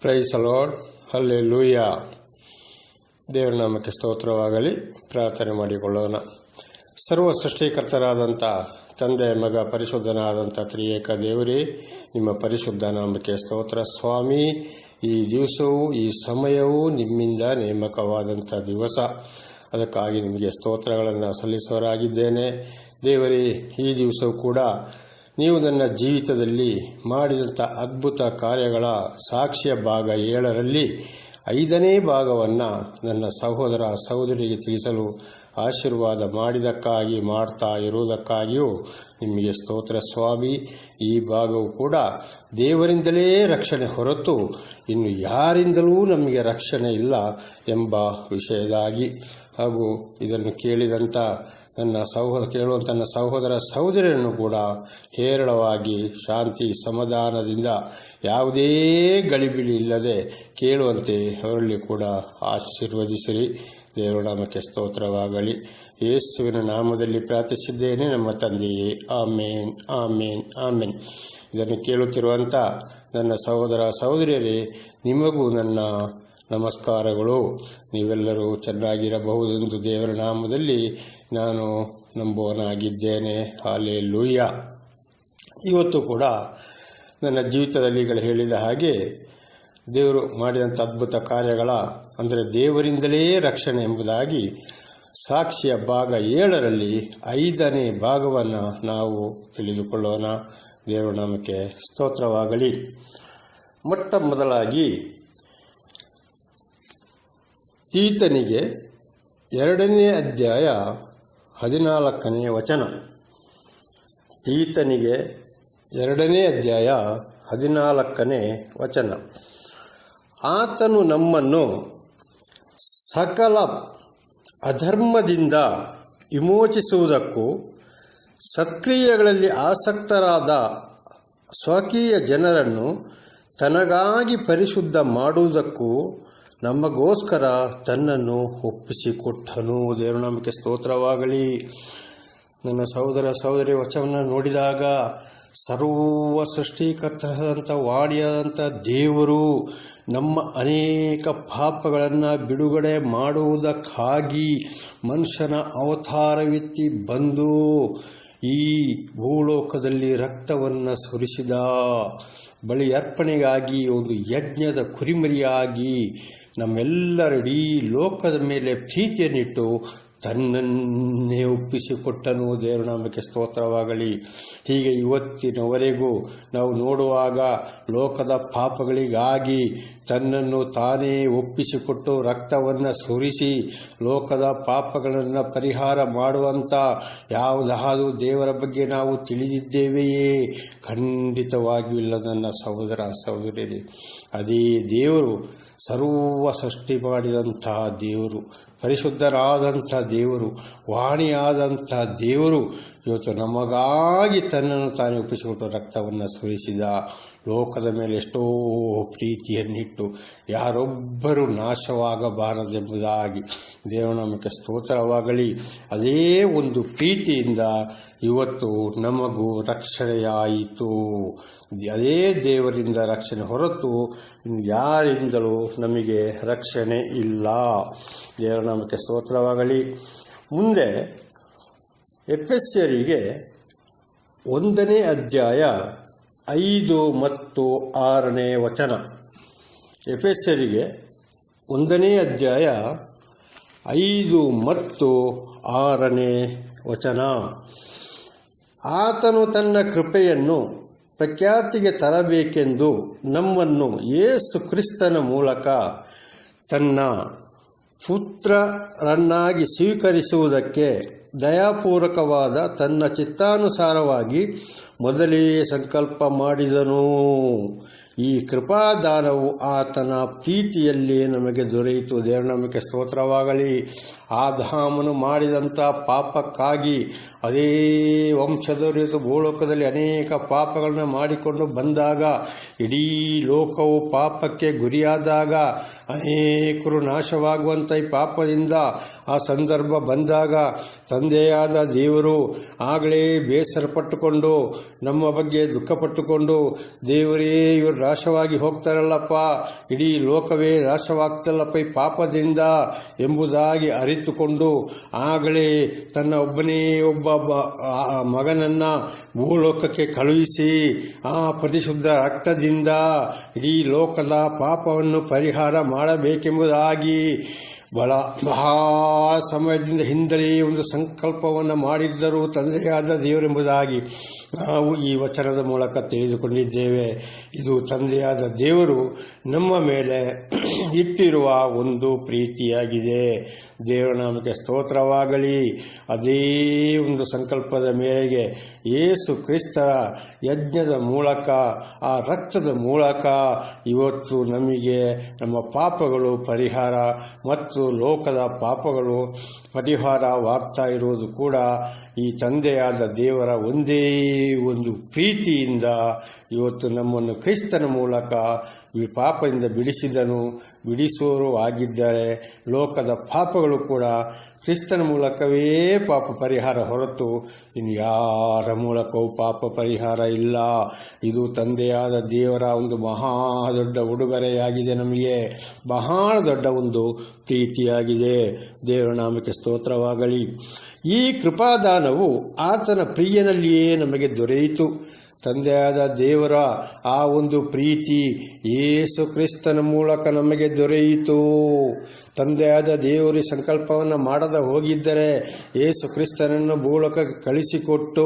Praise the lord, hallelujah. ದೇವರ ನಾಮಕ್ಕೆ ಸ್ತೋತ್ರವಾಗಲಿ. ಪ್ರಾರ್ಥನೆ ಮಾಡಿಕೊಳ್ಳೋಣ. ಸರ್ವ ಸೃಷ್ಟಿಕರ್ತರಾದಂಥ ತಂದೆ, ಮಗ, ಪರಿಶುದ್ಧನಾದಂಥ ತ್ರಿಯೇಕ ದೇವರೇ, ನಿಮ್ಮ ಪರಿಶುದ್ಧ ನಾಮಕ್ಕೆ ಸ್ತೋತ್ರ ಸ್ವಾಮಿ. ಈ ದಿವಸವು, ಈ ಸಮಯವು ನಿಮ್ಮಿಂದ ನೇಮಕವಾದಂಥ ದಿವಸ. ಅದಕ್ಕಾಗಿ ನಿಮಗೆ ಸ್ತೋತ್ರಗಳನ್ನು ಸಲ್ಲಿಸುವರಾಗಿದ್ದೇನೆ. ದೇವರೇ, ಈ ದಿವಸವೂ ಕೂಡ ನೀವು ನನ್ನ ಜೀವಿತದಲ್ಲಿ ಮಾಡಿದಂಥ ಅದ್ಭುತ ಕಾರ್ಯಗಳ ಸಾಕ್ಷ್ಯ ಭಾಗ 7ರಲ್ಲಿ 5ನೇ ಭಾಗವನ್ನು ನನ್ನ ಸಹೋದರ ಸಹೋದರಿಗೆ ತಿಳಿಸಲು ಆಶೀರ್ವಾದ ಮಾಡಿದ್ದಕ್ಕಾಗಿ, ಮಾಡ್ತಾ ಇರುವುದಕ್ಕಾಗಿಯೂ ನಿಮಗೆ ಸ್ತೋತ್ರ ಸ್ವಾಮಿ. ಈ ಭಾಗವು ಕೂಡ ದೇವರಿಂದಲೇ ರಕ್ಷಣೆ ಹೊರತು ಇನ್ನು ಯಾರಿಂದಲೂ ನಮಗೆ ರಕ್ಷಣೆ ಇಲ್ಲ ಎಂಬ ವಿಷಯದಾಗಿ, ಹಾಗೂ ಇದನ್ನು ಕೇಳಿದಂಥ ಕೇಳುವಂಥ ನನ್ನ ಸಹೋದರ ಸಹೋದರಿಯನ್ನು ಕೂಡ ಹೇರಳವಾಗಿ ಶಾಂತಿ ಸಮಾಧಾನದಿಂದ ಯಾವುದೇ ಗಲಿಬಿಲಿ ಇಲ್ಲದೆ ಕೇಳುವಂತೆ ಅವರಲ್ಲಿ ಕೂಡ ಆಶೀರ್ವದಿಸಿರಿ. ದೇವರ ನಾಮಕ್ಕೆ ಸ್ತೋತ್ರವಾಗಲಿ. ಯೇಸುವಿನ ನಾಮದಲ್ಲಿ ಪ್ರಾರ್ಥಿಸಿದ್ದೇನೆ ನಮ್ಮ ತಂದೆಯೇ, ಆಮೇನ್, ಆಮೇನ್, ಆಮೇನ್. ಇದನ್ನು ಕೇಳುತ್ತಿರುವಂಥ ನನ್ನ ಸಹೋದರ ಸಹೋದರಿಯರೇ, ನಿಮಗೂ ನನ್ನ ನಮಸ್ಕಾರಗಳು. ನೀವೆಲ್ಲರೂ ಚೆನ್ನಾಗಿರಬಹುದೆಂದು ದೇವರ ನಾಮದಲ್ಲಿ ನಾನು ನಂಬುವನಾಗಿದ್ದೇನೆ. ಹಲ್ಲೆಲೂಯಾ. ಇವತ್ತು ಕೂಡ ನನ್ನ ಜೀವಿತದಲ್ಲಿ ಹೇಳಿದ ಹಾಗೆ ದೇವರು ಮಾಡಿದಂಥ ಅದ್ಭುತ ಕಾರ್ಯಗಳ, ಅಂದರೆ ದೇವರಿಂದಲೇ ರಕ್ಷಣೆ ಎಂಬುದಾಗಿ ಸಾಕ್ಷ್ಯ ಭಾಗ 7ರಲ್ಲಿ 5ನೇ ಭಾಗವನ್ನು ನಾವು ತಿಳಿದುಕೊಳ್ಳೋಣ. ದೇವರ ನಾಮಕ್ಕೆ ಸ್ತೋತ್ರವಾಗಲಿ. ಮೊಟ್ಟ ಮೊದಲಾಗಿ ತೀತನಿಗೆ 2ನೇ ಅಧ್ಯಾಯ 14ನೇ ವಚನ. ತೀತನಿಗೆ 2ನೇ ಅಧ್ಯಾಯ 14ನೇ ವಚನ. ಆತನು ನಮ್ಮನ್ನು ಸಕಲ ಅಧರ್ಮದಿಂದ ವಿಮೋಚಿಸುವುದಕ್ಕೂ ಸತ್ಕ್ರಿಯೆಗಳಲ್ಲಿ ಆಸಕ್ತರಾದ ಸ್ವಕೀಯ ಜನರನ್ನು ತನಗಾಗಿ ಪರಿಶುದ್ಧ ಮಾಡುವುದಕ್ಕೂ ನಮಗೋಸ್ಕರ ತನ್ನನ್ನು ಒಪ್ಪಿಸಿಕೊಟ್ಟನು. ದೇವರ ನಾಮಕ್ಕೆ ಸ್ತೋತ್ರವಾಗಲಿ. ನನ್ನ ಸಹೋದರ ಸಹೋದರಿ ವಚನವನ್ನು ನೋಡಿದಾಗ ಸರ್ವ ಸೃಷ್ಟಿಕರ್ತರಾದಂಥ ವಾಣಿಯಾದಂಥ ದೇವರು ನಮ್ಮ ಅನೇಕ ಪಾಪಗಳನ್ನು ಬಿಡುಗಡೆ ಮಾಡುವುದಕ್ಕಾಗಿ ಮನುಷ್ಯನ ಅವತಾರವೆತ್ತಿ ಬಂದು ಈ ಭೂಲೋಕದಲ್ಲಿ ರಕ್ತವನ್ನು ಸುರಿಸಿದ. ಬಳಿ ಅರ್ಪಣೆಗಾಗಿ ಒಂದು ಯಜ್ಞದ ಕುರಿಮರಿಯಾಗಿ ನಮ್ಮೆಲ್ಲರ ಇಡೀ ಲೋಕದ ಮೇಲೆ ಪ್ರೀತಿಯನ್ನಿಟ್ಟು ತನ್ನನ್ನೇ ಒಪ್ಪಿಸಿಕೊಟ್ಟನು. ದೇವರ ನಾಮಕ್ಕೆ ಸ್ತೋತ್ರವಾಗಲಿ. ಹೀಗೆ ಇವತ್ತಿನವರೆಗೂ ನಾವು ನೋಡುವಾಗ ಲೋಕದ ಪಾಪಗಳಿಗಾಗಿ ತನ್ನನ್ನು ತಾನೇ ಒಪ್ಪಿಸಿಕೊಟ್ಟು ರಕ್ತವನ್ನು ಸುರಿಸಿ ಲೋಕದ ಪಾಪಗಳನ್ನು ಪರಿಹಾರ ಮಾಡುವಂಥ ಯಾವುದಾದರೂ ದೇವರ ಬಗ್ಗೆ ನಾವು ತಿಳಿದಿದ್ದೇವೆಯೇ? ಖಂಡಿತವಾಗಿಯೂ ಇಲ್ಲ ನನ್ನ ಸಹೋದರ ಸಹೋದರಿಯರೇ. ಅದೇ ದೇವರು ಸರ್ವ ಸೃಷ್ಟಿ ಮಾಡಿದಂತಹ ದೇವರು, ಪರಿಶುದ್ಧರಾದಂಥ ದೇವರು, ವಾಣಿಯಾದಂಥ ದೇವರು ಇವತ್ತು ನಮಗಾಗಿ ತನ್ನನ್ನು ತಾನೇ ಒಪ್ಪಿಸಿಕೊಟ್ಟು ರಕ್ತವನ್ನು ಸುರಿಸಿದ. ಲೋಕದ ಮೇಲೆ ಎಷ್ಟೋ ಪ್ರೀತಿಯನ್ನಿಟ್ಟು ಯಾರೊಬ್ಬರೂ ನಾಶವಾಗಬಾರದೆಂಬುದಾಗಿ ದೇವರ ನಾಮಕ್ಕೆ ಸ್ತೋತ್ರವಾಗಲಿ. ಅದೇ ಒಂದು ಪ್ರೀತಿಯಿಂದ ಇವತ್ತು ನಮಗೂ ರಕ್ಷಣೆಯಾಯಿತು. ಅದೇ ದೇವರಿಂದ ರಕ್ಷಣೆ ಹೊರತು ಯಾರಿಂದಲೂ ನಮಗೆ ರಕ್ಷಣೆ ಇಲ್ಲ. ದೇವರ ನಾಮಕ್ಕೆ ಸ್ತೋತ್ರವಾಗಲಿ. ಮುಂದೆ ಎಫೆಸ್ಯರಿಗೆ 1ನೇ ಅಧ್ಯಾಯ 5 ಮತ್ತು 6ನೇ ವಚನ. ಎಫೆಸ್ಯರಿಗೆ 1ನೇ ಅಧ್ಯಾಯ 5 ಮತ್ತು 6ನೇ ವಚನ. ಆತನು ತನ್ನ ಕೃಪೆಯನ್ನು ಪ್ರಖ್ಯಾತಿಗೆ ತರಬೇಕೆಂದು ನಮ್ಮನ್ನು ಯೇಸು ಕ್ರಿಸ್ತನ ಮೂಲಕ ತನ್ನ ಪುತ್ರರನ್ನಾಗಿ ಸ್ವೀಕರಿಸುವುದಕ್ಕೆ ದಯಾಪೂರ್ವಕವಾದ ತನ್ನ ಚಿತ್ತಾನುಸಾರವಾಗಿ ಮೊದಲೇ ಸಂಕಲ್ಪ ಮಾಡಿದನು. ಈ ಕೃಪಾದಾನವು ಆತನ ಪ್ರೀತಿಯಲ್ಲಿ ನಮಗೆ ದೊರೆಯಿತು. ದೇವರ ನಾಮಕ್ಕೆ ಸ್ತೋತ್ರವಾಗಲಿ. ಆದಾಮನು ಮಾಡಿದಂಥ ಪಾಪಕ್ಕಾಗಿ ಅದೇ ವಂಶದವರು ಭೂಲೋಕದಲ್ಲಿ ಅನೇಕ ಪಾಪಗಳನ್ನು ಮಾಡಿಕೊಂಡು ಬಂದಾಗ, ಇಡೀ ಲೋಕವು ಪಾಪಕ್ಕೆ ಗುರಿಯಾದಾಗ, ಅನೇಕರು ನಾಶವಾಗುವಂಥ ಈ ಪಾಪದಿಂದ ಆ ಸಂದರ್ಭ ಬಂದಾಗ ತಂದೆಯಾದ ದೇವರು ಆಗಲೇ ಬೇಸರಪಟ್ಟುಕೊಂಡು ನಮ್ಮ ಬಗ್ಗೆ ದುಃಖಪಟ್ಟುಕೊಂಡು, ದೇವರೇ ಇವರು ನಾಶವಾಗಿ ಹೋಗ್ತಾರಲ್ಲಪ್ಪ, ಇಡೀ ಲೋಕವೇ ನಾಶವಾಗ್ತಲ್ಲಪ್ಪ ಈ ಪಾಪದಿಂದ ಎಂಬುದಾಗಿ ಅರಿತುಕೊಂಡು ಆಗಲೇ ತನ್ನ ಒಬ್ಬನೇ ಒಬ್ಬ ಮಗನನ್ನು ಭೂಲೋಕಕ್ಕೆ ಕಳುಹಿಸಿ ಆ ಪರಿಶುದ್ಧ ರಕ್ತದಿಂದ ಇಡೀ ಲೋಕದ ಪಾಪವನ್ನು ಪರಿಹಾರ ಮಾಡಬೇಕೆಂಬುದಾಗಿ ಬಹಳ ಸಮಯದಿಂದ ಹಿಂದಲೇ ಒಂದು ಸಂಕಲ್ಪವನ್ನು ಮಾಡಿದ್ದರು ತಂದೆಯಾದ ದೇವರೆಂಬುದಾಗಿ ನಾವು ಈ ವಚನದ ಮೂಲಕ ತಿಳಿದುಕೊಂಡಿದ್ದೇವೆ. ಇದು ತಂದೆಯಾದ ದೇವರು ನಮ್ಮ ಮೇಲೆ ಇಟ್ಟಿರುವ ಒಂದು ಪ್ರೀತಿಯಾಗಿದೆ. ದೇವರ ನಾಮಕ್ಕೆ ಸ್ತೋತ್ರವಾಗಲಿ. ಅದೇ ಒಂದು ಸಂಕಲ್ಪದ ಮೇರೆಗೆ ಯೇಸು ಕ್ರಿಸ್ತರ ಯಜ್ಞದ ಮೂಲಕ, ಆ ರಕ್ತದ ಮೂಲಕ ಇವತ್ತು ನಮಗೆ ನಮ್ಮ ಪಾಪಗಳು ಪರಿಹಾರ ಮತ್ತು ಲೋಕದ ಪಾಪಗಳು ಪರಿಹಾರವಾಗ್ತಾ ಇರುವುದು ಕೂಡ ಈ ತಂದೆಯಾದ ದೇವರ ಒಂದೇ ಒಂದು ಪ್ರೀತಿಯಿಂದ ಇವತ್ತು ನಮ್ಮನ್ನು ಕ್ರಿಸ್ತನ ಮೂಲಕ ಈ ಪಾಪದಿಂದ ಬಿಡಿಸುವವರು ಆಗಿದ್ದಾರೆ. ಲೋಕದ ಪಾಪಗಳು ಕೂಡ ಕ್ರಿಸ್ತನ ಮೂಲಕವೇ ಪಾಪ ಪರಿಹಾರ ಹೊರತು ಇನ್ನು ಯಾರ ಮೂಲಕವೂ ಪಾಪ ಪರಿಹಾರ ಇಲ್ಲ. ಇದು ತಂದೆಯಾದ ದೇವರ ಒಂದು ಮಹಾ ದೊಡ್ಡ ಉಡುಗೊರೆಯಾಗಿದೆ, ನಮಗೆ ಬಹಳ ದೊಡ್ಡ ಒಂದು ಪ್ರೀತಿಯಾಗಿದೆ. ದೇವರ ನಾಮಕ್ಕೆ ಸ್ತೋತ್ರವಾಗಲಿ. ಈ ಕೃಪಾದಾನವು ಆತನ ಪ್ರಿಯನಲ್ಲಿಯೇ ನಮಗೆ ದೊರೆಯಿತು. ತಂದೆಯಾದ ದೇವರ ಆ ಒಂದು ಪ್ರೀತಿ ಯೇಸು ಕ್ರಿಸ್ತನ ಮೂಲಕ ನಮಗೆ ದೊರೆಯಿತು. ತಂದೆಯಾದ ದೇವರು ಸಂಕಲ್ಪವನ್ನು ಮಾಡದ ಹೋಗಿದ್ದರೆ, ಯೇಸು ಕ್ರಿಸ್ತನನ್ನು ಭೂಲೋಕಕ್ಕೆ ಕಳಿಸಿಕೊಟ್ಟು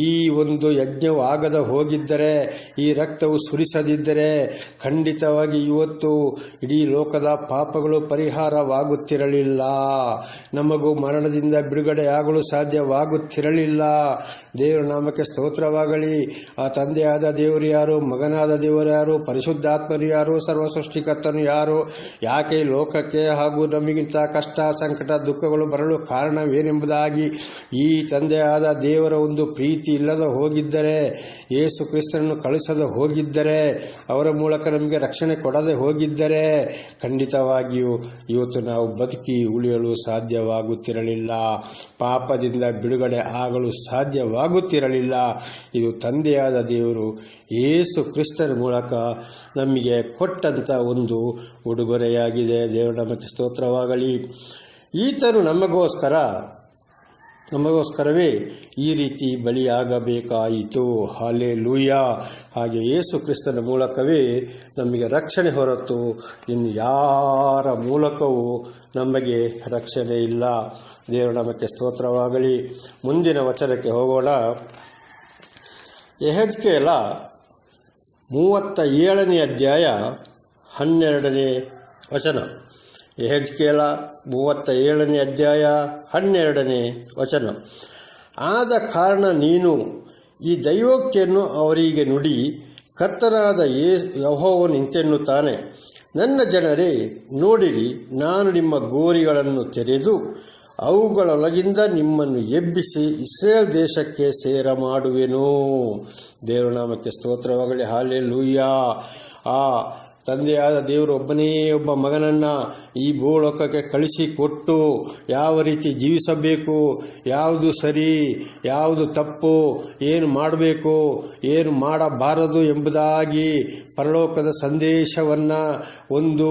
ಈ ಒಂದು ಯಜ್ಞವಾಗದ ಹೋಗಿದ್ದರೆ, ಈ ರಕ್ತವು ಸುರಿಸದಿದ್ದರೆ ಖಂಡಿತವಾಗಿ ಇವತ್ತು ಇಡೀ ಲೋಕದ ಪಾಪಗಳು ಪರಿಹಾರವಾಗುತ್ತಿರಲಿಲ್ಲ. ನಮಗೂ ಮರಣದಿಂದ ಬಿಡುಗಡೆಯಾಗಲು ಸಾಧ್ಯವಾಗುತ್ತಿರಲಿಲ್ಲ. ದೇವರ ನಾಮಕ್ಕೆ ಸ್ತೋತ್ರವಾಗಲಿ. ಆ ತಂದೆಯಾದ ದೇವರು ಯಾರು, ಮಗನಾದ ದೇವರು ಯಾರು, ಪರಿಶುದ್ಧಾತ್ಮರು ಯಾರು, ಸರ್ವಸೃಷ್ಟಿಕರ್ತನು ಯಾರು, ಯಾಕೆ ಲೋಕಕ್ಕೆ ಹಾಗೂ ನಮಗಿಂತ ಕಷ್ಟ ಸಂಕಟ ದುಃಖಗಳು ಬರಲು ಕಾರಣವೇನೆಂಬುದಾಗಿ ಈ ತಂದೆಯಾದ ದೇವರ ಒಂದು ಪ್ರೀತಿ ಇಲ್ಲದ ಹೋಗಿದ್ದರೆ, ಯೇಸು ಕ್ರಿಸ್ತನನ್ನು ಕಳಿಸದೆ ಹೋಗಿದ್ದರೆ, ಅವರ ಮೂಲಕ ನಮಗೆ ರಕ್ಷಣೆ ಕೊಡದೆ ಹೋಗಿದ್ದರೆ ಖಂಡಿತವಾಗಿಯೂ ಇವತ್ತು ನಾವು ಬದುಕಿ ಉಳಿಯಲು ಸಾಧ್ಯವಾಗುತ್ತಿರಲಿಲ್ಲ. ಪಾಪದಿಂದ ಬಿಡುಗಡೆ ಆಗಲು ಸಾಧ್ಯವಾಗುತ್ತಿರಲಿಲ್ಲ. ಇದು ತಂದೆಯಾದ ದೇವರು ಯೇಸು ಕ್ರಿಸ್ತನ ಮೂಲಕ ನಮಗೆ ಕೊಟ್ಟಂಥ ಒಂದು ಉಡುಗೊರೆಯಾಗಿದೆ. ದೇವರ ನಾಮಕ್ಕೆ ಸ್ತೋತ್ರವಾಗಲಿ. ಈತನು ನಮಗೋಸ್ಕರವೇ ಈ ರೀತಿ ಬಲಿಯಾಗಬೇಕಾಯಿತು. ಹಲ್ಲೆಲೂಯಾ. ಹಾಗೆ ಯೇಸು ಕ್ರಿಸ್ತನ ಮೂಲಕವೇ ನಮಗೆ ರಕ್ಷಣೆ ಹೊರತು ಇನ್ನು ಯಾರ ಮೂಲಕವೂ ನಮಗೆ ರಕ್ಷಣೆ ಇಲ್ಲ. ದೇವರ ನಾಮಕ್ಕೆ ಸ್ತೋತ್ರವಾಗಲಿ. ಮುಂದಿನ ವಚನಕ್ಕೆ ಹೋಗೋಣ. ಯೆಹೆಜ್ಕೇಲ 37ನೇ ಅಧ್ಯಾಯ 12ನೇ ವಚನ. ಯೆಹೆಜ್ಕೇಲ 37ನೇ ಅಧ್ಯಾಯ 12ನೇ ವಚನ. ಆದ ಕಾರಣ ನೀನು ಈ ದೈವೋಕ್ತಿಯನ್ನು ಅವರಿಗೆ ನುಡಿ, ಕರ್ತನಾದ ಯೆಹೋವನು ಇಂತೆನ್ನುತ್ತಾನೆ, ನನ್ನ ಜನರೇ ನೋಡಿರಿ, ನಾನು ನಿಮ್ಮ ಗೋರಿಗಳನ್ನು ತೆರೆದು ಅವುಗಳೊಳಗಿಂದ ನಿಮ್ಮನ್ನು ಎಬ್ಬಿಸಿ ಇಸ್ರೇಲ್ ದೇಶಕ್ಕೆ ಸೇರ ಮಾಡುವೆನು. ದೇವರ ನಾಮಕ್ಕೆ ಸ್ತೋತ್ರವಾಗಲಿ. ಹಲ್ಲೆಲೂಯಾ. ಆ ತಂದೆಯಾದ ದೇವರು ಒಬ್ಬನೇ ಒಬ್ಬ ಮಗನನ್ನು ಈ ಭೂಲೋಕಕ್ಕೆ ಕಳಿಸಿಕೊಟ್ಟು ಯಾವ ರೀತಿ ಜೀವಿಸಬೇಕು, ಯಾವುದು ಸರಿ, ಯಾವುದು ತಪ್ಪು, ಏನು ಮಾಡಬೇಕು, ಏನು ಮಾಡಬಾರದು ಎಂಬುದಾಗಿ ಪರಲೋಕದ ಸಂದೇಶವನ್ನು ಒಂದು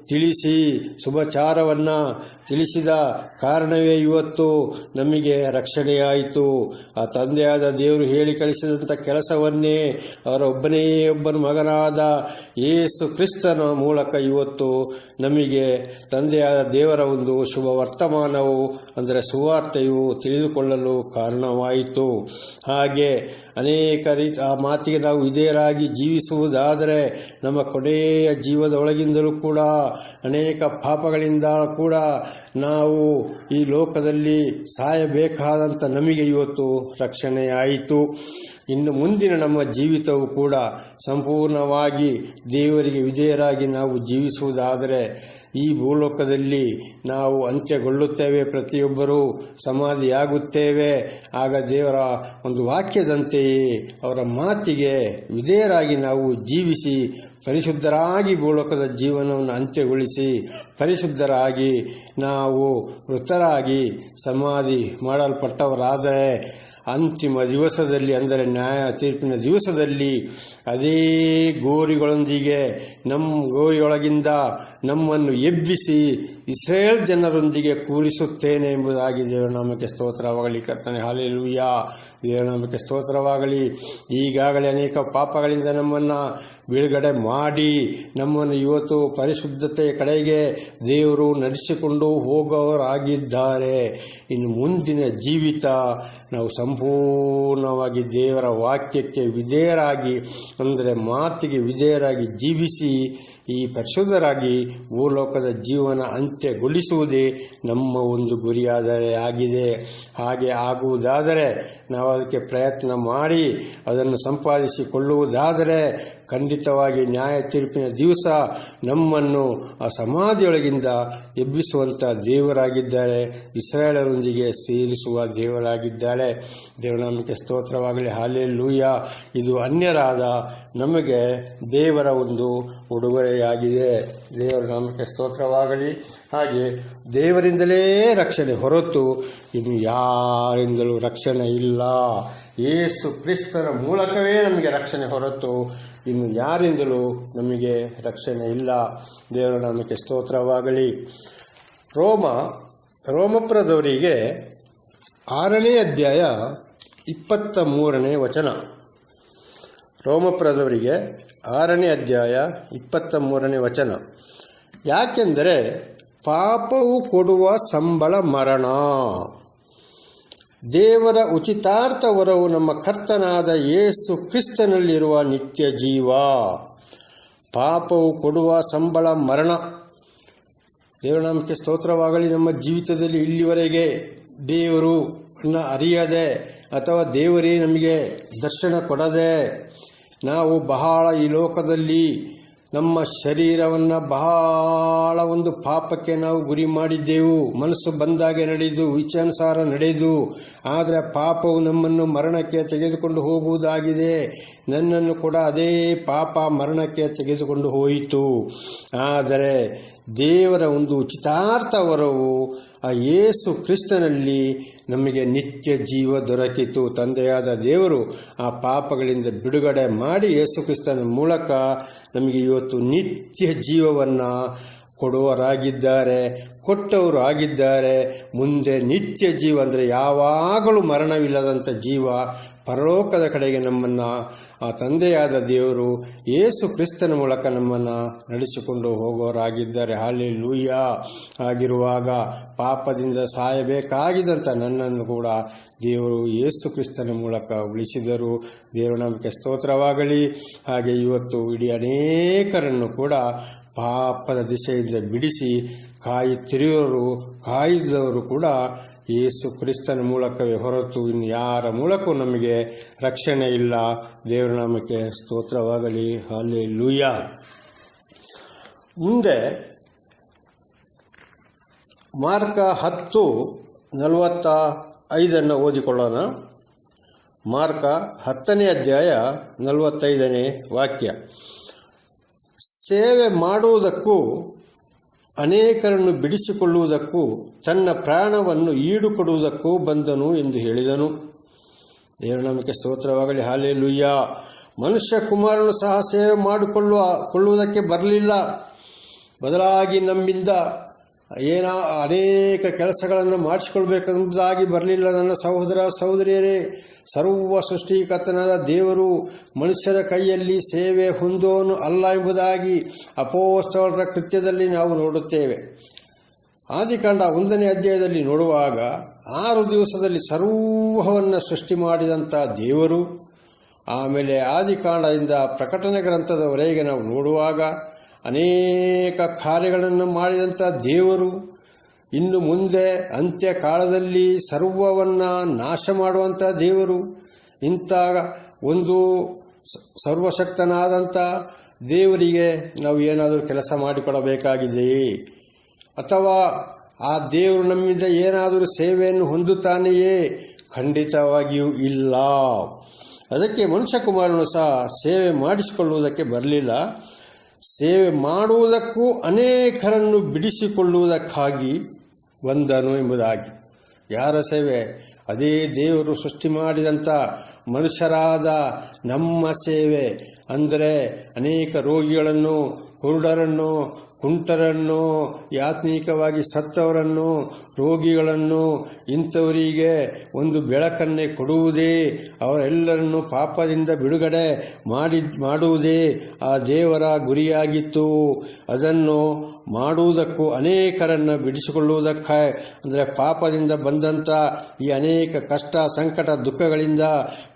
ತಿಳಿಸಿ ಶುಭಚಾರವನ್ನು ತಿಳಿಸಿದ ಕಾರಣವೇ ಇವತ್ತು ನಮಗೆ ರಕ್ಷಣೆಯಾಯಿತು. ಆ ತಂದೆಯಾದ ದೇವರು ಹೇಳಿ ಕಳಿಸಿದಂಥ ಕೆಲಸವನ್ನೇ ಅವರ ಒಬ್ಬನೇ ಒಬ್ಬನ ಮಗನಾದ ಯೇಸು ಕ್ರಿಸ್ತನ ಮೂಲಕ ಇವತ್ತು ನಮಗೆ ತಂದೆಯಾದ ದೇವರ ಒಂದು ಶುಭ ವರ್ತಮಾನವು ಅಂದರೆ ಸುವಾರ್ತೆಯು ತಿಳಿದುಕೊಳ್ಳಲು ಕಾರಣವಾಯಿತು. ಹಾಗೆ ಅನೇಕ ರೀತಿ ಆ ಮಾತಿಗೆ ನಾವು ವಿಧೇಯರಾಗಿ ಜೀವಿಸುವುದಾದರೆ ನಮ್ಮ ಕೊನೆಯ ಜೀವದ ಒಳಗಿಂದಲೂ ಕೂಡ ಅನೇಕ ಪಾಪಗಳಿಂದ ಕೂಡ ನಾವು ಈ ಲೋಕದಲ್ಲಿ ಸಾಯಬೇಕಾದಂಥ ನಮಗೆ ಇವತ್ತು ರಕ್ಷಣೆಯಾಯಿತು. ಇನ್ನು ಮುಂದಿನ ನಮ್ಮ ಜೀವಿತವು ಕೂಡ ಸಂಪೂರ್ಣವಾಗಿ ದೇವರಿಗೆ ವಿಧೇಯರಾಗಿ ನಾವು ಜೀವಿಸುವುದಾದರೆ ಈ ಭೂಲೋಕದಲ್ಲಿ ನಾವು ಅಂತ್ಯಗೊಳ್ಳುತ್ತೇವೆ, ಪ್ರತಿಯೊಬ್ಬರೂ ಸಮಾಧಿಯಾಗುತ್ತೇವೆ. ಆಗ ದೇವರ ಒಂದು ವಾಕ್ಯದಂತೆಯೇ ಅವರ ಮಾತಿಗೆ ವಿಧೇಯರಾಗಿ ನಾವು ಜೀವಿಸಿ ಪರಿಶುದ್ಧರಾಗಿ ಭೂಲೋಕದ ಜೀವನವನ್ನು ಅಂತ್ಯಗೊಳಿಸಿ ಪರಿಶುದ್ಧರಾಗಿ ನಾವು ಮೃತರಾಗಿ ಸಮಾಧಿ ಮಾಡಲ್ಪಟ್ಟವರಾದರೆ ಅಂತಿಮ ದಿವಸದಲ್ಲಿ, ಅಂದರೆ ನ್ಯಾಯ ತೀರ್ಪಿನ ದಿವಸದಲ್ಲಿ ಅದೇ ಗೋರಿಗಳೊಂದಿಗೆ ಗೋರಿಯೊಳಗಿಂದ ನಮ್ಮನ್ನು ಎಬ್ಬಿಸಿ ಇಸ್ರೇಲ್ ಜನರೊಂದಿಗೆ ಕೂರಿಸುತ್ತೇನೆ ಎಂಬುದಾಗಿ ದೇವರ ನಾಮಕ್ಕೆ ಸ್ತೋತ್ರವಾಗಲಿ. ಕರ್ತನೆ ಹಲ್ಲೆಲೂಯಾ. ದೇವರ ನಾಮಕ್ಕೆ ಸ್ತೋತ್ರವಾಗಲಿ. ಈಗಾಗಲೇ ಅನೇಕ ಪಾಪಗಳಿಂದ ನಮ್ಮನ್ನು ಬಿಡುಗಡೆ ಮಾಡಿ ನಮ್ಮನ್ನು ಇವತ್ತು ಪರಿಶುದ್ಧತೆಯ ಕಡೆಗೆ ದೇವರು ನಡೆಸಿಕೊಂಡು ಹೋಗೋರಾಗಿದ್ದಾರೆ. ಇನ್ನು ಮುಂದಿನ ಜೀವಿತ ನಾವು ಸಂಪೂರ್ಣವಾಗಿ ದೇವರ ವಾಕ್ಯಕ್ಕೆ ವಿಧೇಯರಾಗಿ, ಅಂದರೆ ಮಾತಿಗೆ ವಿಧೇಯರಾಗಿ ಜೀವಿಸಿ ಈ ಪರಿಶುದ್ಧರಾಗಿ ಭೂಲೋಕದ ಜೀವನ ಅಂತ್ಯಗೊಳಿಸುವುದೇ ನಮ್ಮ ಒಂದು ಆಗಿದೆ. ಹಾಗೆ ಆಗುವುದಾದರೆ, ನಾವು ಅದಕ್ಕೆ ಪ್ರಯತ್ನ ಮಾಡಿ ಅದನ್ನು ಸಂಪಾದಿಸಿಕೊಳ್ಳುವುದಾದರೆ ಖಂಡಿತವಾಗಿ ನ್ಯಾಯ ತೀರ್ಪಿನ ದಿವಸ ನಮ್ಮನ್ನು ಆ ಸಮಾಧಿಯೊಳಗಿಂದ ಎಬ್ಬಿಸುವಂಥ ದೇವರಾಗಿದ್ದಾರೆ, ಇಸ್ರಾಯೇಲರೊಂದಿಗೆ ಸೇರಿಸುವ ದೇವರಾಗಿದ್ದಾರೆ. ದೇವರ ನಾಮಕ್ಕೆ ಸ್ತೋತ್ರವಾಗಲಿ. ಹಲ್ಲೆಲೂಯಾ. ಇದು ಅನ್ಯರಾದ ನಮಗೆ ದೇವರ ಒಂದು ಉಡುಗೊರೆಯಾಗಿದೆ. ದೇವರ ನಾಮಕ್ಕೆ ಸ್ತೋತ್ರವಾಗಲಿ. ಹಾಗೆ ದೇವರಿಂದಲೇ ರಕ್ಷಣೆ ಹೊರತು ಇನ್ನು ಯಾರಿಂದಲೂ ರಕ್ಷಣೆ ಇಲ್ಲ. ಯೇಸು ಕ್ರಿಸ್ತನ ಮೂಲಕವೇ ನಮಗೆ ರಕ್ಷಣೆ ಹೊರತು ಇನ್ನು ಯಾರಿಂದಲೂ ನಮಗೆ ರಕ್ಷಣೆ ಇಲ್ಲ. ದೇವರ ನಾಮಕ್ಕೆ ಸ್ತೋತ್ರವಾಗಲಿ. ರೋಮಪುರದವರಿಗೆ 6ನೇ ಅಧ್ಯಾಯ 23ನೇ ವಚನ. ರೋಮಪುರದವರಿಗೆ 6ನೇ ಅಧ್ಯಾಯ 23ನೇ ವಚನ. ಯಾಕೆಂದರೆ ಪಾಪವು ಕೊಡುವ ಸಂಬಳ ಮರಣ, ದೇವರ ಉಚಿತಾರ್ಥ ವರವು ನಮ್ಮ ಕರ್ತನಾದ ಯೇಸು ಕ್ರಿಸ್ತನಲ್ಲಿರುವ ನಿತ್ಯ ಜೀವ. ಪಾಪವು ಕೊಡುವ ಸಂಬಳ ಮರಣ. ದೇವರ ನಾಮಕ್ಕೆ ಸ್ತೋತ್ರವಾಗಲಿ. ನಮ್ಮ ಜೀವಿತದಲ್ಲಿ ಇಲ್ಲಿವರೆಗೆ ದೇವರನ್ನ ಅರಿಯದೆ ಅಥವಾ ದೇವರೇ ನಮಗೆ ದರ್ಶನ ಕೊಡದೆ ನಾವು ಬಹಳ ಈ ಲೋಕದಲ್ಲಿ ನಮ್ಮ ಶರೀರವನ್ನು ಬಹಳ ಒಂದು ಪಾಪಕ್ಕೆ ನಾವು ಗುರಿ ಮಾಡಿದ್ದೆವು. ಮನಸ್ಸು ಬಂದಾಗೆ ನಡೆದು ಇಚ್ಛಾನುಸಾರ ನಡೆದು, ಆದರೆ ಪಾಪವು ನಮ್ಮನ್ನು ಮರಣಕ್ಕೆ ತೆಗೆದುಕೊಂಡು ಹೋಗುವುದಾಗಿದೆ. ನನ್ನನ್ನು ಕೂಡ ಅದೇ ಪಾಪ ಮರಣಕ್ಕೆ ತೆಗೆದುಕೊಂಡು ಹೋಯಿತು. ಆದರೆ ದೇವರ ಒಂದು ಉಚಿತಾರ್ಥ ವರವು ಆ ಯೇಸು ಕ್ರಿಸ್ತನಲ್ಲಿ ನಮಗೆ ನಿತ್ಯ ಜೀವ ದೊರಕಿತು. ತಂದೆಯಾದ ದೇವರು ಆ ಪಾಪಗಳಿಂದ ಬಿಡುಗಡೆ ಮಾಡಿ ಯೇಸು ಕ್ರಿಸ್ತನ ಮೂಲಕ ನಮಗೆ ಇವತ್ತು ನಿತ್ಯ ಜೀವವನ್ನು ಕೊಡುವರಾಗಿದ್ದಾರೆ, ಕೊಟ್ಟವರು ಆಗಿದ್ದಾರೆ. ಮುಂದೆ ನಿತ್ಯ ಜೀವ, ಅಂದರೆ ಯಾವಾಗಲೂ ಮರಣವಿಲ್ಲದಂಥ ಜೀವ, ಪರಲೋಕದ ಕಡೆಗೆ ನಮ್ಮನ್ನು ಆ ತಂದೆಯಾದ ದೇವರು ಯೇಸು ಕ್ರಿಸ್ತನ ಮೂಲಕ ನಮ್ಮನ್ನು ನಡೆಸಿಕೊಂಡು ಹೋಗೋರಾಗಿದ್ದಾರೆ. ಹಲ್ಲೆಲೂಯಾ. ಆಗಿರುವಾಗ ಪಾಪದಿಂದ ಸಾಯಬೇಕಾಗಿದ್ದಂಥ ನನ್ನನ್ನು ಕೂಡ ದೇವರು ಯೇಸು ಕ್ರಿಸ್ತನ ಮೂಲಕ ಉಳಿಸಿದರು. ದೇವರ ನಾಮಕ್ಕೆ ಸ್ತೋತ್ರವಾಗಲಿ. ಹಾಗೆ ಇವತ್ತು ಇಡೀ ಅನೇಕರನ್ನು ಕೂಡ ಪಾಪದ ದಿಶೆಯಿಂದ ಬಿಡಿಸಿ ಕಾಯುತ್ತಿರುವವರು ಕೂಡ ಯೇಸು ಕ್ರಿಸ್ತನ ಮೂಲಕವೇ ಹೊರತು ಇನ್ನು ಯಾರ ಮೂಲಕವೂ ನಮಗೆ ರಕ್ಷಣೆ ಇಲ್ಲ. ದೇವರ ನಾಮಕ್ಕೆ ಸ್ತೋತ್ರವಾಗಲಿ. ಹಲ್ಲೆಲೂಯಾ. ಮುಂದೆ ಮಾರ್ಕ 10:45 ಓದಿಕೊಳ್ಳೋಣ. ಮಾರ್ಕ 10ನೇ ಅಧ್ಯಾಯ 45ನೇ ವಾಕ್ಯ. ಸೇವೆ ಮಾಡುವುದಕ್ಕೂ ಅನೇಕರನ್ನು ಬಿಡಿಸಿಕೊಳ್ಳುವುದಕ್ಕೂ ತನ್ನ ಪ್ರಾಣವನ್ನು ಈಡುಕೊಡುವುದಕ್ಕೂ ಬಂದನು ಎಂದು ಹೇಳಿದನು. ದೇವರ ನಾಮಕ್ಕೆ ಸ್ತೋತ್ರವಾಗಲಿ. ಹಲ್ಲೆಲೂಯಾ. ಮನುಷ್ಯ ಕುಮಾರನು ಸಹ ಸೇವೆ ಮಾಡಿಕೊಳ್ಳುವುದಕ್ಕೆ ಬರಲಿಲ್ಲ, ಬದಲಾಗಿ ನಮ್ಮಿಂದ ಅನೇಕ ಕೆಲಸಗಳನ್ನು ಮಾಡಿಸಿಕೊಳ್ಬೇಕೆಂಬುದಾಗಿ ಬರಲಿಲ್ಲ. ನನ್ನ ಸಹೋದರ ಸಹೋದರಿಯರೇ, ಸರ್ವ ಸೃಷ್ಟಿಕರ್ತನಾದ ದೇವರು ಮನುಷ್ಯರ ಕೈಯಲ್ಲಿ ಸೇವೆ ಹೊಂದೋನು ಅಲ್ಲ ಎಂಬುದಾಗಿ ಅಪೊಸ್ತಲರ ಕೃತ್ಯದಲ್ಲಿ ನಾವು ನೋಡುತ್ತೇವೆ. ಆದಿಕಾಂಡ 1ನೇ ಅಧ್ಯಾಯದಲ್ಲಿ ನೋಡುವಾಗ 6 ದಿವಸದಲ್ಲಿ ಸರ್ವವನ್ನು ಸೃಷ್ಟಿ ಮಾಡಿದಂಥ ದೇವರು, ಆಮೇಲೆ ಆದಿಕಾಂಡದಿಂದ ಪ್ರಕಟಣೆ ಗ್ರಂಥದವರೆಗೆ ನಾವು ನೋಡುವಾಗ ಅನೇಕ ಕಾರ್ಯಗಳನ್ನು ಮಾಡಿದಂಥ ದೇವರು, ಇನ್ನು ಮುಂದೆ ಅಂತ್ಯಕಾಲದಲ್ಲಿ ಸರ್ವವನ್ನು ನಾಶ ಮಾಡುವಂಥ ದೇವರು, ಇಂಥ ಒಂದು ಸರ್ವಶಕ್ತನಾದಂಥ ದೇವರಿಗೆ ನಾವು ಏನಾದರೂ ಕೆಲಸ ಮಾಡಿಕೊಡಬೇಕಾಗಿದೆಯೇ, ಅಥವಾ ಆ ದೇವರು ನಮ್ಮಿಂದ ಏನಾದರೂ ಸೇವೆಯನ್ನು ಹೊಂದುತ್ತಾನೆಯೇ? ಖಂಡಿತವಾಗಿಯೂ ಇಲ್ಲ. ಅದಕ್ಕೆ ಮನುಷ್ಯಕುಮಾರನು ಸಹ ಸೇವೆ ಮಾಡಿಸಿಕೊಳ್ಳುವುದಕ್ಕೆ ಬರಲಿಲ್ಲ, ಸೇವೆ ಮಾಡುವುದಕ್ಕೂ ಅನೇಕರನ್ನು ಬಿಡಿಸಿಕೊಳ್ಳುವುದಕ್ಕಾಗಿ ಬಂದನು ಎಂಬುದಾಗಿ. ಯಾರ ಸೇವೆ? ಅದೇ ದೇವರು ಸೃಷ್ಟಿ ಮಾಡಿದಂಥ ಮನುಷ್ಯರಾದ ನಮ್ಮ ಸೇವೆ. ಅಂದರೆ ಅನೇಕ ರೋಗಿಗಳನ್ನು, ಕುರುಡರನ್ನು, ಕುಂಟರನ್ನು, ಯಾತ್ನಿಕವಾಗಿ ಸತ್ತವರನ್ನು, ರೋಗಿಗಳನ್ನು, ಇಂಥವರಿಗೆ ಒಂದು ಬೆಳಕನ್ನೇ ಕೊಡುವುದೇ, ಅವರೆಲ್ಲರನ್ನು ಪಾಪದಿಂದ ಬಿಡುಗಡೆ ಮಾಡುವುದೇ ಆ ದೇವರ ಗುರಿಯಾಗಿತ್ತು. ಅದನ್ನು ಮಾಡುವುದಕ್ಕೂ ಅನೇಕರನ್ನು ಬಿಡಿಸಿಕೊಳ್ಳುವುದಕ್ಕೆ, ಅಂದರೆ ಪಾಪದಿಂದ ಬಂದಂಥ ಈ ಅನೇಕ ಕಷ್ಟ, ಸಂಕಟ, ದುಃಖಗಳಿಂದ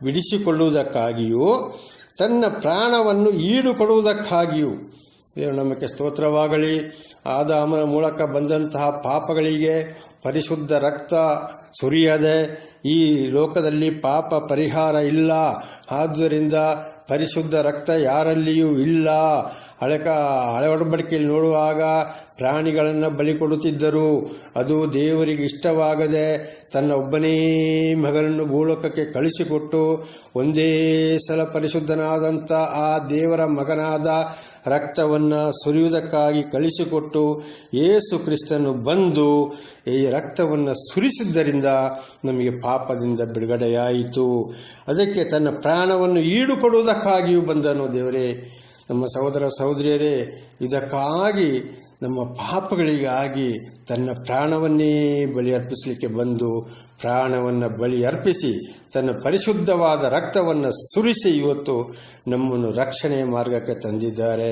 ಬಿಡಿಸಿಕೊಳ್ಳುವುದಕ್ಕಾಗಿಯೂ ತನ್ನ ಪ್ರಾಣವನ್ನು ಈಡುಕೊಡುವುದಕ್ಕಾಗಿಯೂ. ದೇವರು ನಮಗೆ ಸ್ತೋತ್ರವಾಗಲಿ. ಆದಾಮನ ಮೂಲಕ ಬಂದಂತಹ ಪಾಪಗಳಿಗೆ ಪರಿಶುದ್ಧ ರಕ್ತ ಸುರಿಯದೆ ಈ ಲೋಕದಲ್ಲಿ ಪಾಪ ಪರಿಹಾರ ಇಲ್ಲ. ಆದ್ದರಿಂದ ಪರಿಶುದ್ಧ ರಕ್ತ ಯಾರಲ್ಲಿಯೂ ಇಲ್ಲ. ಹಳೆ ಒಡಂಬಡಿಕೆಯಲ್ಲಿ ನೋಡುವಾಗ ಪ್ರಾಣಿಗಳನ್ನು ಬಲಿ ಕೊಡುತ್ತಿದ್ದರು. ಅದು ದೇವರಿಗೆ ಇಷ್ಟವಾಗದೆ ತನ್ನ ಒಬ್ಬನೇ ಮಗನನ್ನು ಭೂಲೋಕಕ್ಕೆ ಕಳಿಸಿಕೊಟ್ಟು ಒಂದೇ ಸಲ ಪರಿಶುದ್ಧನಾದಂಥ ಆ ದೇವರ ಮಗನಾದ ರಕ್ತವನ್ನು ಸುರಿಯುವುದಕ್ಕಾಗಿ ಕಳಿಸಿಕೊಟ್ಟು ಯೇಸು ಕ್ರಿಸ್ತನು ಬಂದು ಈ ರಕ್ತವನ್ನು ಸುರಿಸಿದ್ದರಿಂದ ನಮಗೆ ಪಾಪದಿಂದ ಬಿಡುಗಡೆಯಾಯಿತು. ಅದಕ್ಕೆ ತನ್ನ ಪ್ರಾಣವನ್ನು ಈಡುಕೊಡುವುದಕ್ಕಾಗಿಯೂ ಬಂದನು ದೇವರೇ. ನಮ್ಮ ಸಹೋದರ ಸಹೋದರಿಯರೇ, ಇದಕ್ಕಾಗಿ ನಮ್ಮ ಪಾಪಗಳಿಗಾಗಿ ತನ್ನ ಪ್ರಾಣವನ್ನೇ ಬಲಿ ಅರ್ಪಿಸಲಿಕ್ಕೆ ಬಂದು ಪ್ರಾಣವನ್ನು ಬಲಿ ಅರ್ಪಿಸಿ ತನ್ನ ಪರಿಶುದ್ಧವಾದ ರಕ್ತವನ್ನು ಸುರಿಸಿ ಇವತ್ತು ನಮ್ಮನ್ನು ರಕ್ಷಣೆಯ ಮಾರ್ಗಕ್ಕೆ ತಂದಿದ್ದಾರೆ.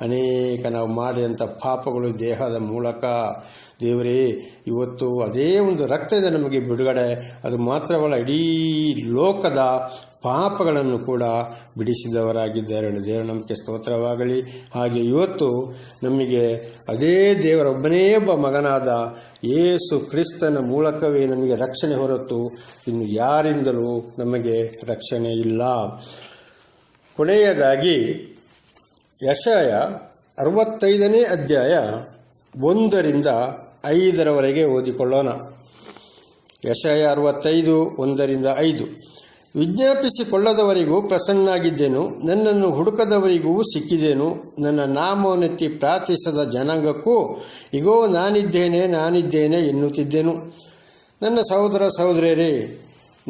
ಅನೇಕ ನಾವು ಮಾಡಿದಂಥ ಪಾಪಗಳು ದೇಹದ ಮೂಲಕ ದೇವರೇ ಇವತ್ತು ಅದೇ ಒಂದು ರಕ್ತದಿಂದ ನಮಗೆ ಬಿಡುಗಡೆ. ಅದು ಮಾತ್ರವಲ್ಲ, ಇಡೀ ಲೋಕದ ಪಾಪಗಳನ್ನು ಕೂಡ ಬಿಡಿಸಿದವರಾಗಿದ್ದಾರೆ. ದೇವರ ನಮಗೆ ಸ್ತೋತ್ರವಾಗಲಿ. ಹಾಗೆ ಇವತ್ತು ನಮಗೆ ಅದೇ ದೇವರೊಬ್ಬನೇ ಒಬ್ಬ ಮಗನಾದ ಯೇಸು ಕ್ರಿಸ್ತನ ಮೂಲಕವೇ ನಮಗೆ ರಕ್ಷಣೆ ಹೊರತು ಇನ್ನು ಯಾರಿಂದಲೂ ನಮಗೆ ರಕ್ಷಣೆ ಇಲ್ಲ. ಕೊನೆಯದಾಗಿ ಯೆಶಾಯ 65ನೇ ಅಧ್ಯಾಯ 1ರಿಂದ 5ರವರೆಗೆ ಓದಿಕೊಳ್ಳೋಣ. ಯೆಶಾಯ 65, 1ರಿಂದ 5. ವಿಜ್ಞಾಪಿಸಿಕೊಳ್ಳದವರಿಗೂ ಪ್ರಸನ್ನಾಗಿದ್ದೆನು, ನನ್ನನ್ನು ಹುಡುಕದವರಿಗೂ ಸಿಕ್ಕಿದೆನು. ನನ್ನ ನಾಮವನ್ನೆತ್ತಿ ಪ್ರಾರ್ಥಿಸದ ಜನಾಂಗಕ್ಕೂ ಇಗೋ ನಾನಿದ್ದೇನೆ ಎನ್ನುತ್ತಿದ್ದೆನು. ನನ್ನ ಸಹೋದರ ಸಹೋದರಿಯರೇ,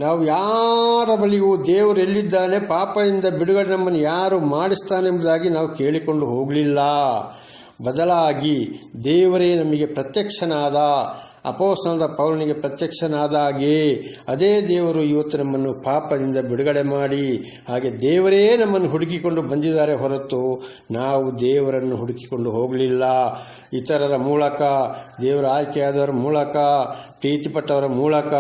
ನಾವು ಯಾರ ಬಳಿಗೂ ದೇವರು ಎಲ್ಲಿದ್ದಾನೆ, ಪಾಪದಿಂದ ಬಿಡುಗಡೆ ನಮ್ಮನ್ನು ಯಾರು ಮಾಡಿಸ್ತಾನೆಂಬುದಾಗಿ ನಾವು ಕೇಳಿಕೊಂಡು ಹೋಗಲಿಲ್ಲ. ಬದಲಾಗಿ ದೇವರೇ ನಮಗೆ ಪ್ರತ್ಯಕ್ಷನಾದ, ಅಪೊಸ್ತಲನಾದ ಪೌಲನಿಗೆ ಪ್ರತ್ಯಕ್ಷನಾದ ಹಾಗೆ ಅದೇ ದೇವರು ಇವತ್ತು ನಮ್ಮನ್ನು ಪಾಪದಿಂದ ಬಿಡುಗಡೆ ಮಾಡಿ, ಹಾಗೆ ದೇವರೇ ನಮ್ಮನ್ನು ಹುಡುಕಿಕೊಂಡು ಬಂದಿದ್ದಾರೆ ಹೊರತು ನಾವು ದೇವರನ್ನು ಹುಡುಕಿಕೊಂಡು ಹೋಗಲಿಲ್ಲ. ಇತರರ ಮೂಲಕ, ದೇವರ ಆಯ್ಕೆಯಾದವರ ಮೂಲಕ, ಪ್ರೀತಿಪಟ್ಟವರ ಮೂಲಕ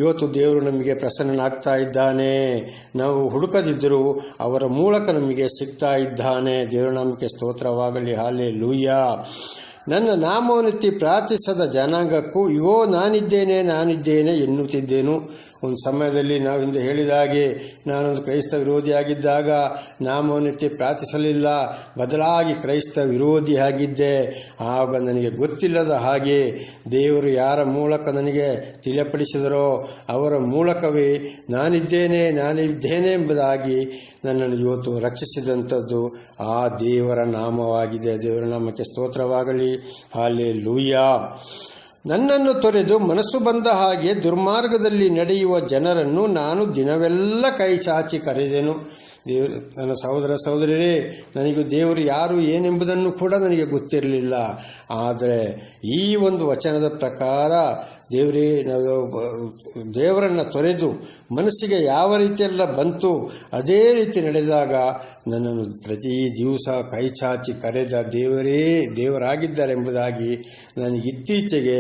ಇವತ್ತು ದೇವರು ನಮಗೆ ಪ್ರಸನ್ನನಾಗ್ತಾ ಇದ್ದಾನೆ. ನಾವು ಹುಡುಕದಿದ್ದರೂ ಅವರ ಮೂಲಕ ನಮಗೆ ಸಿಗ್ತಾ ಇದ್ದಾನೆ. ದೇವರ ನಾಮಕ್ಕೆ ಸ್ತೋತ್ರವಾಗಲಿ. ಹಲ್ಲೆಲೂಯಾ. ನನ್ನ ನಾಮವನ್ನೆತ್ತಿ ಪ್ರಾರ್ಥಿಸದ ಜನಾಂಗಕ್ಕೂ ಇಗೋ ನಾನಿದ್ದೇನೆ ಎನ್ನುತ್ತಿದ್ದೇನು. ಒಂದು ಸಮಯದಲ್ಲಿ ನಾವು ಹಿಂದೆ ಹೇಳಿದ ಹಾಗೆ ನಾನೊಂದು ಕ್ರೈಸ್ತ ವಿರೋಧಿಯಾಗಿದ್ದಾಗ ನಾಮವನ್ನೆತ್ತಿ ಪ್ರಾರ್ಥಿಸಲಿಲ್ಲ, ಬದಲಾಗಿ ಕ್ರೈಸ್ತ ವಿರೋಧಿಯಾಗಿದ್ದೆ. ಆಗ ನನಗೆ ಗೊತ್ತಿಲ್ಲದ ಹಾಗೆ ದೇವರು ಯಾರ ಮೂಲಕ ನನಗೆ ತಿಳಿಯಪಡಿಸಿದರೋ ಅವರ ಮೂಲಕವೇ ನಾನಿದ್ದೇನೆ ಎಂಬುದಾಗಿ ನನ್ನನ್ನು ಇವತ್ತು ರಕ್ಷಿಸಿದಂಥದ್ದು ಆ ದೇವರ ನಾಮವಾಗಿದೆ. ದೇವರ ನಾಮಕ್ಕೆ ಸ್ತೋತ್ರವಾಗಲಿ. ಹಲ್ಲೆಲೂಯಾ. ನನ್ನನ್ನು ತೊರೆದು ಮನಸ್ಸು ಬಂದ ಹಾಗೆ ದುರ್ಮಾರ್ಗದಲ್ಲಿ ನಡೆಯುವ ಜನರನ್ನು ನಾನು ದಿನವೆಲ್ಲ ಕೈ ಚಾಚಿ ಕರೆದೆನು. ದೇವರು, ನನ್ನ ಸಹೋದರ ಸಹೋದರಿಯರೇ, ನನಗೂ ದೇವರು ಯಾರು ಏನೆಂಬುದನ್ನು ಕೂಡ ನನಗೆ ಗೊತ್ತಿರಲಿಲ್ಲ. ಆದರೆ ಈ ಒಂದು ವಚನದ ಪ್ರಕಾರ ದೇವರನ್ನು ತೊರೆದು ಮನಸ್ಸಿಗೆ ಯಾವ ರೀತಿಯೆಲ್ಲ ಬಂತು ಅದೇ ರೀತಿ ನಡೆದಾಗ ನನ್ನನ್ನು ಪ್ರತಿ ದಿವಸ ಕೈ ಚಾಚಿ ಕರೆದ ದೇವರಾಗಿದ್ದಾರೆ ಎಂಬುದಾಗಿ ನನಗೆ ಇತ್ತೀಚೆಗೆ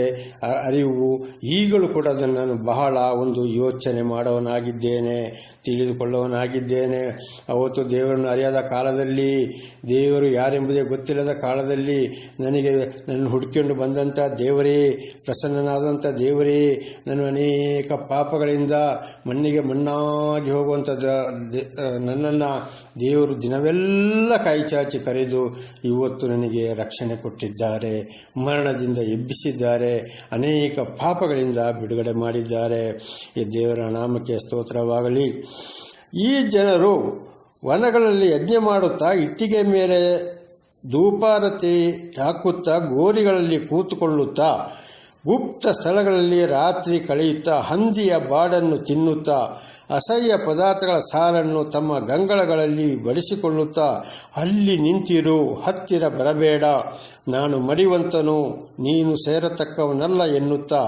ಅರಿವು. ಈಗಲೂ ಕೂಡ ಅದನ್ನು ನಾನು ಬಹಳ ಒಂದು ಯೋಚನೆ ಮಾಡುವವನಾಗಿದ್ದೇನೆ, ತಿಳಿದುಕೊಳ್ಳುವವನಾಗಿದ್ದೇನೆ. ಅವತ್ತು ದೇವರನ್ನು ಅರಿಯಾದ ಕಾಲದಲ್ಲಿ, ದೇವರು ಯಾರೆಂಬುದೇ ಗೊತ್ತಿಲ್ಲದ ಕಾಲದಲ್ಲಿ ನನ್ನ ಹುಡುಕಿಕೊಂಡು ಬಂದಂಥ ದೇವರೇ, ಪ್ರಸನ್ನನಾದಂಥ ದೇವರೇ, ನಾನು ಅನೇಕ ಪಾಪಗಳಿಂದ ಮಣ್ಣಿಗೆ ಮಣ್ಣಾಗಿ ಹೋಗುವಂಥದ್ದು ನನ್ನನ್ನು ದೇವರು ದಿನವೆಲ್ಲ ಕೈಚಾಚಿ ಕರೆದು ಇವತ್ತು ನನಗೆ ರಕ್ಷಣೆ ಕೊಟ್ಟಿದ್ದಾರೆ, ಮರಣದಿಂದ ಎಬ್ಬಿಸಿದ್ದಾರೆ, ಅನೇಕ ಪಾಪಗಳಿಂದ ಬಿಡುಗಡೆ ಮಾಡಿದ್ದಾರೆ. ಈ ದೇವರ ನಾಮಕ್ಕೆ ಸ್ತೋತ್ರವಾಗಲಿ. ಈ ಜನರು ವನಗಳಲ್ಲಿ ಯಜ್ಞ ಮಾಡುತ್ತಾ, ಇಟ್ಟಿಗೆ ಮೇಲೆ ಧೂಪಾರತಿ ಹಾಕುತ್ತಾ, ಗೋರಿಗಳಲ್ಲಿ ಕೂತುಕೊಳ್ಳುತ್ತಾ, ಗುಪ್ತ ಸ್ಥಳಗಳಲ್ಲಿ ರಾತ್ರಿ ಕಳೆಯುತ್ತಾ, ಹಂದಿಯ ಬಾಡನ್ನು ತಿನ್ನುತ್ತಾ, ಅಸಹ್ಯ ಪದಾರ್ಥಗಳ ಸಾರನ್ನು ತಮ್ಮ ಗಂಗಳಗಳಲ್ಲಿ ಬಡಿಸಿಕೊಳ್ಳುತ್ತಾ, ಅಲ್ಲಿ ನಿಂತಿರು, ಹತ್ತಿರ ಬರಬೇಡ, ನಾನು ಮಡಿವಂತನು, ನೀನು ಸೇರತಕ್ಕವನಲ್ಲ ಎನ್ನುತ್ತಾ,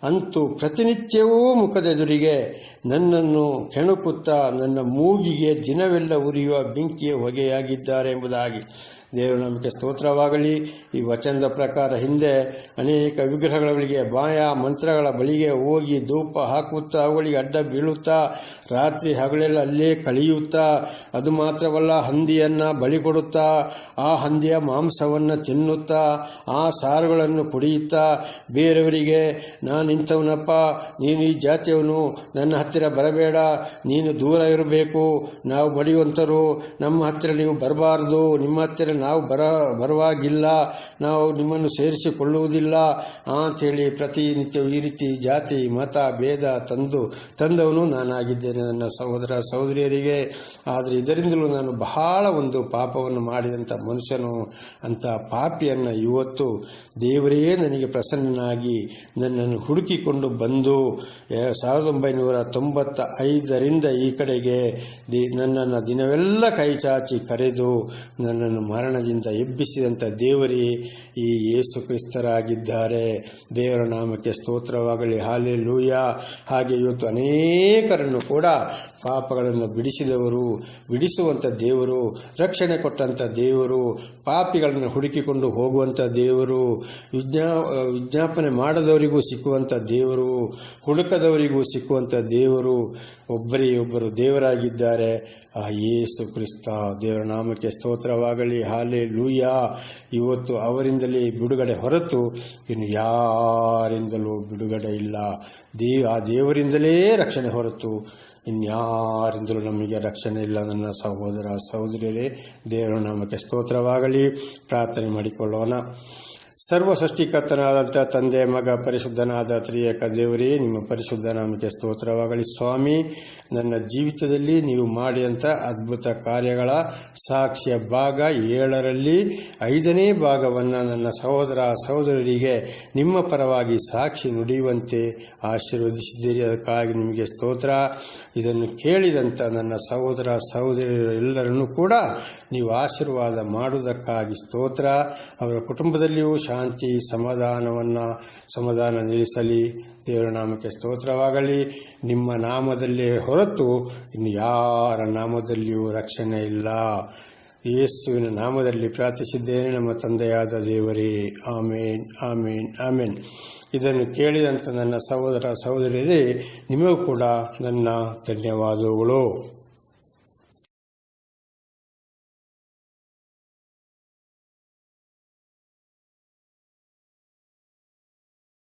ಅಂತೂ ಪ್ರತಿನಿತ್ಯವೂ ಮುಖದೆದುರಿಗೆ ನನ್ನನ್ನು ಕೆಣಕುತ್ತಾ, ನನ್ನ ಮೂಗಿಗೆ ದಿನವೆಲ್ಲ ಉರಿಯುವ ಬೆಂಕಿಯ ಹೊಗೆಯಾಗಿದ್ದಾರೆ ಎಂಬುದಾಗಿ. ದೇವರು ನಮಗೆ ಸ್ತೋತ್ರವಾಗಲಿ. ಈ ವಚನದ ಪ್ರಕಾರ ಹಿಂದೆ ಅನೇಕ ವಿಗ್ರಹಗಳಿಗೆ, ಮಾಯಾ ಮಂತ್ರಗಳ ಬಳಿಗೆ ಹೋಗಿ ಧೂಪ ಹಾಕುತ್ತಾ, ಅವುಗಳಿಗೆ ಅಡ್ಡ ಬೀಳುತ್ತಾ, ರಾತ್ರಿ ಹಗಲೆಲ್ಲ ಅಲ್ಲೇ ಕಳೆಯುತ್ತಾ, ಅದು ಮಾತ್ರವಲ್ಲ, ಹಂದಿಯನ್ನು ಬಲಿ ಕೊಡುತ್ತಾ, ಆ ಹಂದಿಯ ಮಾಂಸವನ್ನು ತಿನ್ನುತ್ತಾ, ಆ ಸಾರುಗಳನ್ನು ಕುಡಿಯುತ್ತಾ, ಬೇರೆಯವರಿಗೆ ನಾನು ಇಂಥವನಪ್ಪ, ನೀನು ಈ ಜಾತಿಯವನು, ನನ್ನ ಹತ್ತಿರ ಬರಬೇಡ, ನೀನು ದೂರ ಇರಬೇಕು, ನಾವು ಮಡಿವಂತರು, ನಮ್ಮ ಹತ್ತಿರ ನೀವು ಬರಬಾರ್ದು, ನಿಮ್ಮ ಹತ್ತಿರ ನಾವು ಬರುವಾಗಿಲ್ಲ, ನಾವು ನಿಮ್ಮನ್ನು ಸೇರಿಸಿಕೊಳ್ಳುವುದಿಲ್ಲ ಅಂಥೇಳಿ ಪ್ರತಿನಿತ್ಯವೂ ಈ ರೀತಿ ಜಾತಿ ಮತ ಭೇದ ತಂದವನು ನಾನಾಗಿದ್ದೇನೆ ನನ್ನ ಸಹೋದರ ಸಹೋದರಿಯರಿಗೆ. ಆದರೆ ಇದರಿಂದಲೂ ನಾನು ಬಹಳ ಒಂದು ಪಾಪವನ್ನು ಮಾಡಿದಂಥ ಮನುಷ್ಯನು. ಅಂಥ ಪಾಪಿಯನ್ನು ಇವತ್ತು ದೇವರೇ ನನಗೆ ಪ್ರಸನ್ನನಾಗಿ ನನ್ನನ್ನು ಹುಡುಕಿಕೊಂಡು ಬಂದು 1995ರಿಂದ ಈ ಕಡೆಗೆ ನನ್ನನ್ನು ದಿನವೆಲ್ಲ ಕೈಚಾಚಿ ಕರೆದು ನನ್ನನ್ನು ಮರಣದಿಂದ ಎಬ್ಬಿಸಿದಂಥ ದೇವರೇ ಈ ಯೇಸು ಕ್ರಿಸ್ತರಾಗಿದ್ದಾರೆ. ದೇವರ ನಾಮಕ್ಕೆ ಸ್ತೋತ್ರವಾಗಲಿ. ಹಲ್ಲೆಲೂಯಾ. ಹಾಗೆ ಇವತ್ತು ಅನೇಕರನ್ನು ಕೂಡ ಪಾಪಗಳನ್ನು ಬಿಡಿಸುವಂಥ ದೇವರು, ರಕ್ಷಣೆ ಕೊಟ್ಟಂಥ ದೇವರು, ಪಾಪಿಗಳನ್ನು ಹುಡುಕಿಕೊಂಡು ಹೋಗುವಂಥ ದೇವರು, ವಿಜ್ಞಾಪನೆ ಮಾಡದವರಿಗೂ ಸಿಕ್ಕುವಂಥ ದೇವರು, ಹುಡುಕದವರಿಗೂ ಸಿಕ್ಕುವಂಥ ದೇವರು, ಒಬ್ಬರೇ ಒಬ್ಬರು ದೇವರಾಗಿದ್ದಾರೆ, ಆ ಯೇಸು ಕ್ರಿಸ್ತ. ದೇವರ ನಾಮಕ್ಕೆ ಸ್ತೋತ್ರವಾಗಲಿ. ಹಲ್ಲೆಲೂಯಾ. ಇವತ್ತು ಅವರಿಂದಲೇ ಬಿಡುಗಡೆ ಹೊರತು ಇನ್ನು ಯಾರಿಂದಲೂ ಬಿಡುಗಡೆ ಇಲ್ಲ. ಆ ದೇವರಿಂದಲೇ ರಕ್ಷಣೆ ಹೊರತು ಇನ್ಯಾರಿಂದಲೂ ನಮಗೆ ರಕ್ಷಣೆ ಇಲ್ಲ. ನನ್ನ ಸಹೋದರ ಸಹೋದರಿಯರೇ, ದೇವರ ನಾಮಕ್ಕೆ ಸ್ತೋತ್ರವಾಗಲಿ. ಪ್ರಾರ್ಥನೆ ಮಾಡಿಕೊಳ್ಳೋಣ. ಸರ್ವ ಸೃಷ್ಟಿಕರ್ತನಾದಂಥ ತಂದೆ, ಮಗ, ಪರಿಶುದ್ಧನಾದ ತ್ರಿಯೇಕ ದೇವರೇ, ನಿಮ್ಮ ಪರಿಶುದ್ಧ ನಾಮಕ್ಕೆ ಸ್ತೋತ್ರವಾಗಲಿ. ಸ್ವಾಮಿ, ನನ್ನ ಜೀವಿತದಲ್ಲಿ ನೀವು ಮಾಡಿದಂಥ ಅದ್ಭುತ ಕಾರ್ಯಗಳ ಸಾಕ್ಷ್ಯ ಭಾಗ 7ರಲ್ಲಿ 5ನೇ ಭಾಗವನ್ನು ನನ್ನ ಸಹೋದರ ಸಹೋದರರಿಗೆ ನಿಮ್ಮ ಪರವಾಗಿ ಸಾಕ್ಷಿ ನುಡಿಯುವಂತೆ ಆಶೀರ್ವದಿಸಿದ್ದೀರಿ. ಅದಕ್ಕಾಗಿ ನಿಮಗೆ ಸ್ತೋತ್ರ. ಇದನ್ನು ಕೇಳಿದಂಥ ನನ್ನ ಸಹೋದರ ಸಹೋದರಿಯರೆಲ್ಲರನ್ನೂ ಕೂಡ ನೀವು ಆಶೀರ್ವಾದ ಮಾಡುವುದಕ್ಕಾಗಿ ಸ್ತೋತ್ರ. ಅವರ ಕುಟುಂಬದಲ್ಲಿಯೂ ಶಾಂತಿ ಸಮಾಧಾನ ನಿಲ್ಲಿಸಲಿ. ದೇವರ ನಾಮಕ್ಕೆ ಸ್ತೋತ್ರವಾಗಲಿ. ನಿಮ್ಮ ನಾಮದಲ್ಲೇ ಹೊರತು ಇನ್ನು ಯಾರ ನಾಮದಲ್ಲಿಯೂ ರಕ್ಷಣೆ ಇಲ್ಲ. ಯೇಸುವಿನ ನಾಮದಲ್ಲಿ ಪ್ರಾರ್ಥಿಸಿದ್ದೇನೆ ನಮ್ಮ ತಂದೆಯಾದ ದೇವರೇ. ಆಮೇನ್, ಆಮೇನ್, ಆಮೇನ್. ಇದನ್ನು ಕೇಳಿದಂಥ ನನ್ನ ಸಹೋದರ ಸಹೋದರಿಯರೇ, ನಿಮಗೂ ಕೂಡ ನನ್ನ ಧನ್ಯವಾದಗಳು.